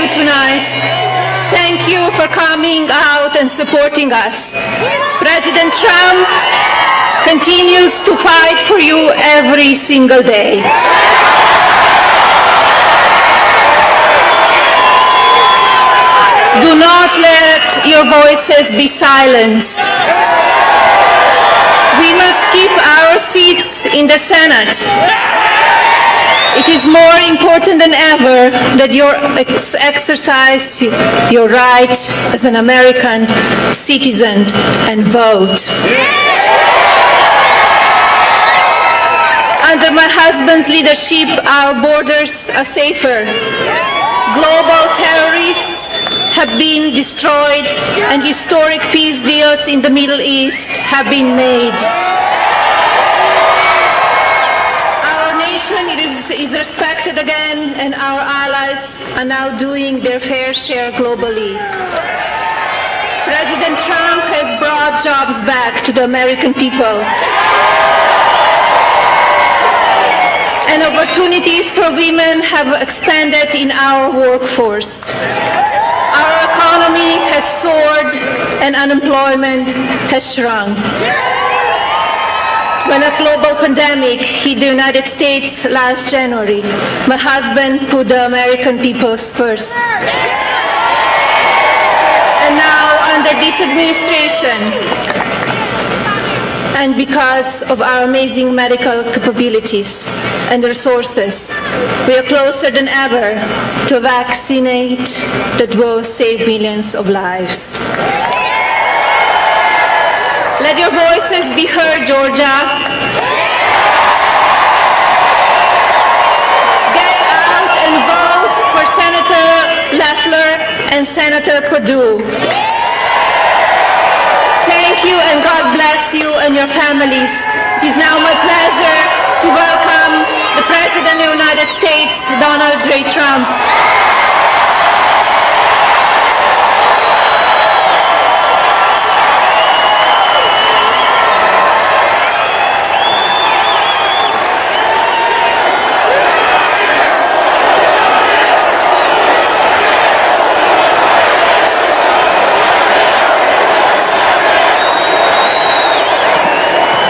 you tonight. Thank you for coming out and supporting us. President Trump continues to fight for you every single day. Do not let your voices be silenced. We must keep our seats in the Senate. It is more important than ever that you exercise your right as an American citizen and vote. Under my husband's leadership, our borders are safer. Global terrorists have been destroyed and historic peace deals in the Middle East have been made. Our nation is respected again, and our allies are now doing their fair share globally. President Trump has brought jobs back to the American people. And opportunities for women have expanded in our workforce. Our economy has soared and unemployment has shrunk. When a global pandemic hit the United States last January, my husband put the American people first. And now, under this administration, and because of our amazing medical capabilities and resources, we are closer than ever to vaccinate that will save millions of lives. Let your voices be heard, Georgia. Get out and vote for Senator Loeffler and Senator Perdue. Thank you, and God bless you and your families. It is now my pleasure to welcome the President of the United States, Donald J. Trump.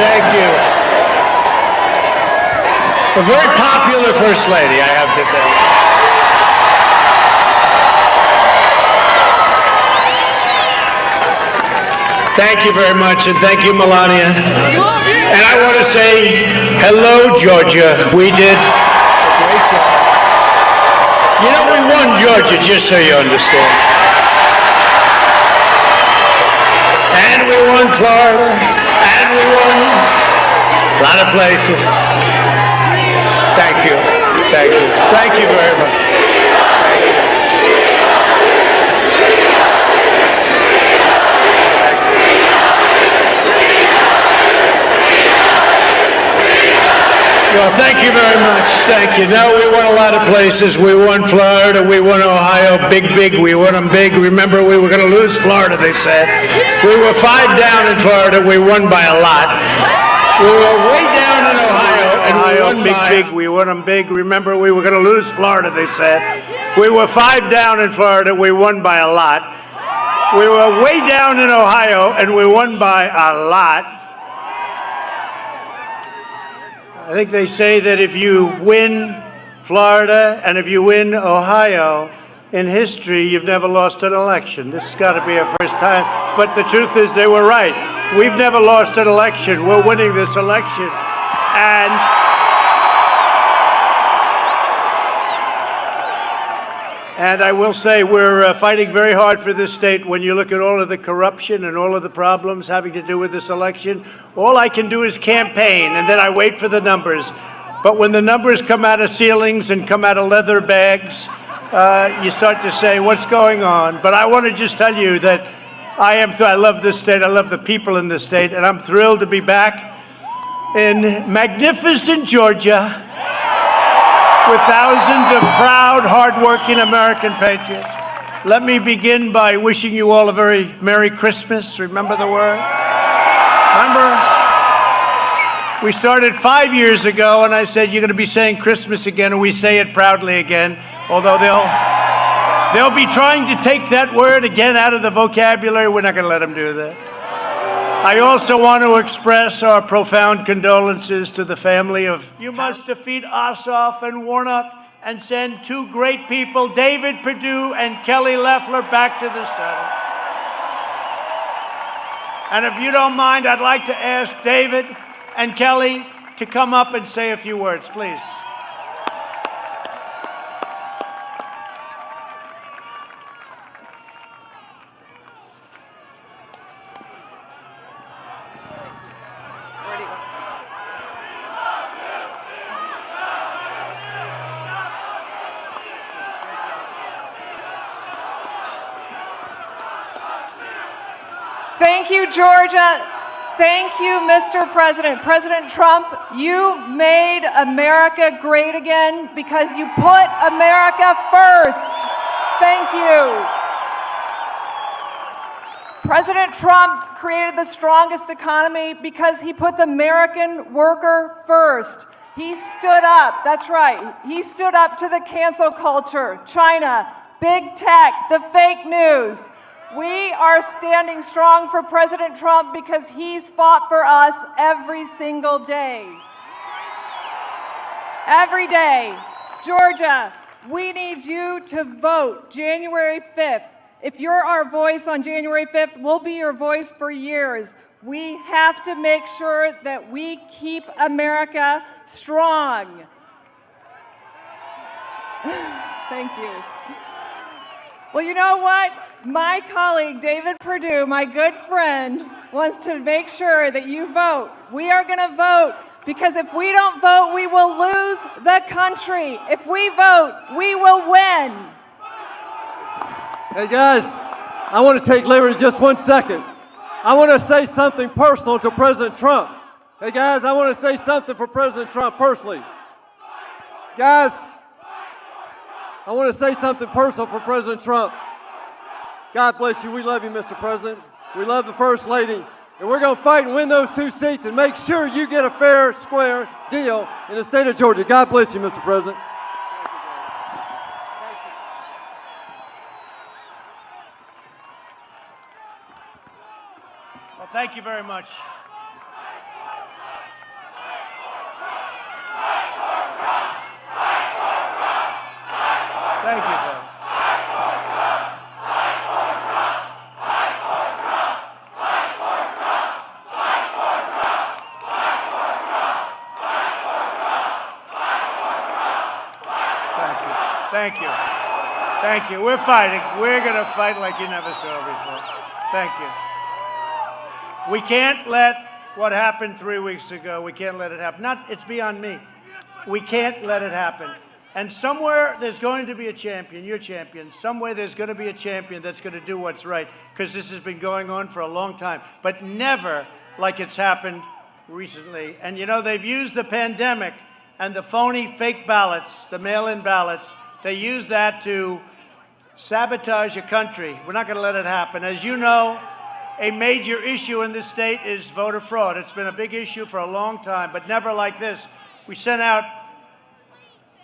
Thank you. A very popular First Lady, I have to say. Thank you very much, and thank you, Melania. And I want to say hello, Georgia. We did a great job. You know, we won Georgia, just so you understand. And we won Florida. And we won a lot of places. Thank you. Thank you. Thank you very much. Thank you. Well, thank you very much. Thank you. No, we won a lot of places. We won Florida. We won Ohio. Big. We won them big. Remember, we were going to lose Florida, they said. We were 5 down in Florida. We won by a lot. We were way down in Ohio, and we won big. We won them big. Remember, we were going to lose Florida, they said. We were 5 down in Florida. We won by a lot. We were way down in Ohio, and we won by a lot. I think they say that if you win Florida and if you win Ohio, in history, you've never lost an election. This has got to be our first time. But the truth is, they were right. We've never lost an election. We're winning this election. And I will say we're fighting very hard for this state. When you look at all of the corruption and all of the problems having to do with this election, all I can do is campaign, and then I wait for the numbers. But when the numbers come out of ceilings and come out of leather bags, you start to say, what's going on? But I want to just tell you that I love this state. I love the people in this state, and I'm thrilled to be back in magnificent Georgia with thousands of proud, hardworking American patriots. Let me begin by wishing you all a very Merry Christmas. Remember the word? Remember? We started 5 years ago, and I said, you're going to be saying Christmas again, and we say it proudly again, although They'll be trying to take that word again out of the vocabulary. We're not going to let them do that. I also want to express our profound condolences to the family of. You must defeat Ossoff and Warnock and send two great people, David Perdue and Kelly Loeffler, back to the Senate. And if you don't mind, I'd like to ask David and Kelly to come up and say a few words, please. Thank you, Georgia. Thank you, Mr. President. President Trump, you made America great again because you put America first. Thank you. President Trump created the strongest economy because he put the American worker first. He stood up, that's right, he stood up to the cancel culture, China, big tech, the fake news. We are standing strong for President Trump because he's fought for us every single day. Every day. Georgia, we need you to vote January 5th. If you're our voice on January 5th, we'll be your voice for years. We have to make sure that we keep America strong. Thank you. Well, you know what? My colleague, David Perdue, my good friend, wants to make sure that you vote. We are going to vote because if we don't vote, we will lose the country. If we vote, we will win. Hey guys, I want to take liberty just 1 second. I want to say something personal to President Trump. Hey guys, I want to say something for President Trump personally. Guys, I want to say something personal for President Trump. God bless you. We love you, Mr. President. We love the First Lady. And we're going to fight and win those 2 seats and make sure you get a fair, square deal in the state of Georgia. God bless you, Mr. President. Well, thank you very much. Thank you, folks. Thank you. Thank you. We're fighting. We're going to fight like you never saw before. Thank you. We can't let what happened 3 weeks ago, we can't let it happen. It's beyond me. We can't let it happen. And somewhere there's going to be a champion, your champion. Somewhere there's going to be a champion that's going to do what's right, because this has been going on for a long time, but never like it's happened recently. And you know, they've used the pandemic and the phony fake ballots, the mail-in ballots, they use that to sabotage a country. We're not going to let it happen. As you know, a major issue in this state is voter fraud. It's been a big issue for a long time, but never like this. We sent out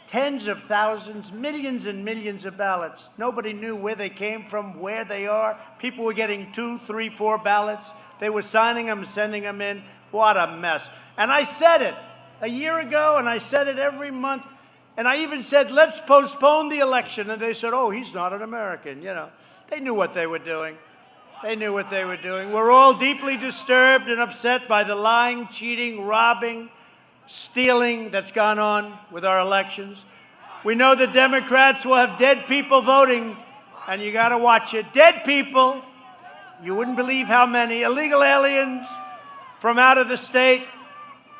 tens of thousands, millions and millions of ballots. Nobody knew where they came from, where they are. People were getting 2, 3, 4 ballots. They were signing them, sending them in. What a mess. And I said it a year ago, and I said it every month. And I even said, let's postpone the election. And they said, oh, he's not an American. You know, they knew what they were doing. They knew what they were doing. We're all deeply disturbed and upset by the lying, cheating, robbing, stealing that's gone on with our elections. We know the Democrats will have dead people voting, and you got to watch it. Dead people, you wouldn't believe how many, illegal aliens from out of the state,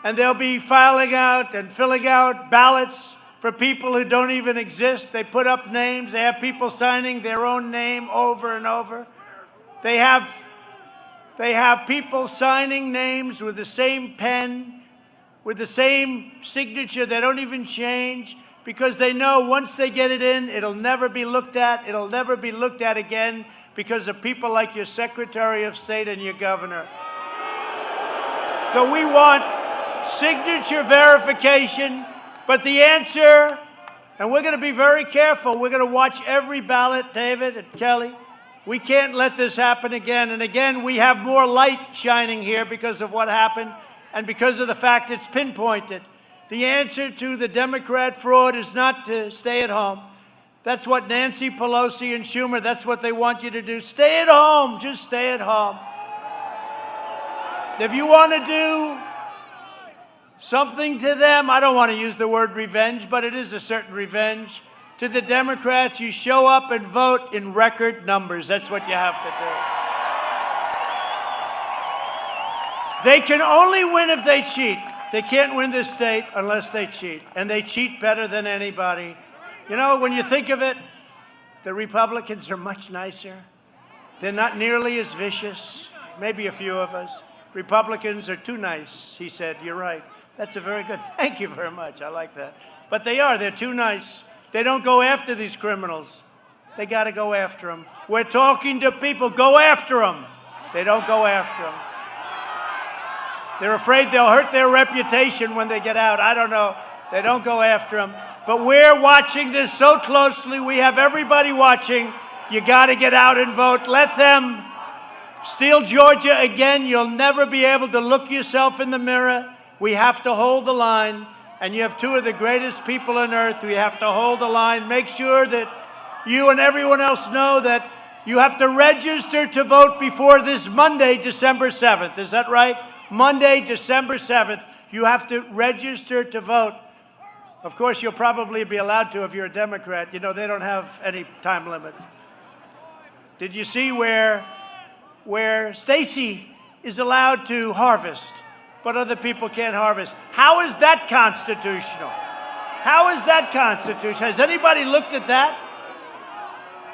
and they'll be filing out and filling out ballots for people who don't even exist. They put up names. They have people signing their own name over and over. They have people signing names with the same pen, with the same signature. They don't even change because they know once they get it in, it'll never be looked at. It'll never be looked at again because of people like your Secretary of State and your governor. So we want signature verification, but the answer And we're going to be very careful. We're going to watch every ballot, David and Kelly. We can't let this happen again. And again, we have more light shining here because of what happened and because of the fact it's pinpointed. The answer to the Democrat fraud is not to stay at home. That's what Nancy Pelosi and Schumer, that's what they want you to do. Stay at home. Just stay at home. If you want to do something to them, I don't want to use the word revenge, but it is a certain revenge. To the Democrats, you show up and vote in record numbers. That's what you have to do. They can only win if they cheat. They can't win this state unless they cheat. And they cheat better than anybody. You know, when you think of it, the Republicans are much nicer. They're not nearly as vicious. Maybe a few of us. Republicans are too nice, he said. You're right. That's a very good, thank you very much. I like that. But they're too nice. They don't go after these criminals. They got to go after them. We're talking to people. Go after them. They don't go after them. They're afraid they'll hurt their reputation when they get out. I don't know. They don't go after them. But we're watching this so closely. We have everybody watching. You got to get out and vote. Let them steal Georgia again. You'll never be able to look yourself in the mirror. We have to hold the line. And you have two of the greatest people on earth. We have to hold the line. Make sure that you and everyone else know that you have to register to vote before this Monday, December 7th. Is that right? Monday, December 7th. You have to register to vote. Of course, you'll probably be allowed to if you're a Democrat. You know, they don't have any time limits. Did you see where Stacey is allowed to harvest, but other people can't harvest? How is that constitutional? How is that constitutional? Has anybody looked at that?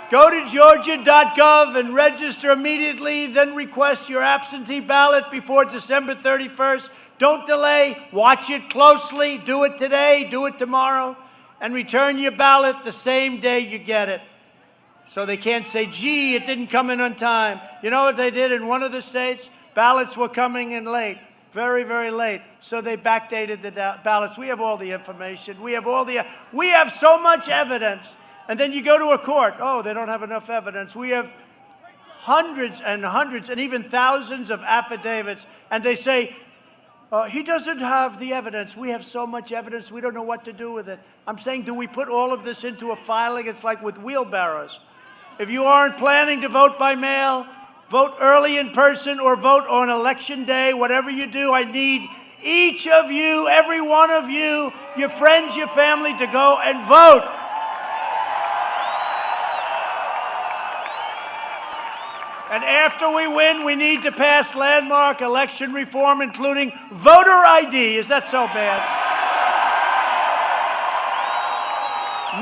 Go to georgia.gov and register immediately, then request your absentee ballot before December 31st. Don't delay. Watch it closely. Do it today. Do it tomorrow. And return your ballot the same day you get it. So they can't say, gee, it didn't come in on time. You know what they did in one of the states? Ballots were coming in late. Very, very late. So they backdated the ballots. We have all the information. We have so much evidence. And then you go to a court. Oh, they don't have enough evidence. We have hundreds and hundreds and even thousands of affidavits. And they say, he doesn't have the evidence. We have so much evidence, we don't know what to do with it. I'm saying, do we put all of this into a filing? It's like with wheelbarrows. If you aren't planning to vote by mail, vote early in person or vote on election day, whatever you do, I need each of you, every one of you, your friends, your family to go and vote. And after we win, we need to pass landmark election reform, including voter ID. Is that so bad?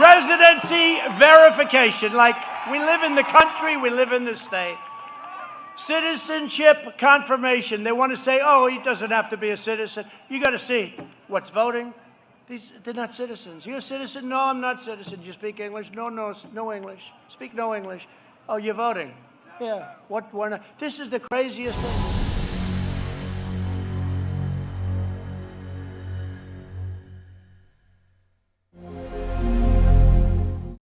Residency verification, like we live in the country, we live in the state. Citizenship confirmation. They want to say, oh, he doesn't have to be a citizen. You got to see what's voting. They're not citizens. You're a citizen? No, I'm not a citizen. You speak English? No English. Speak no English. Oh, you're voting. Yeah. What? This is the craziest thing.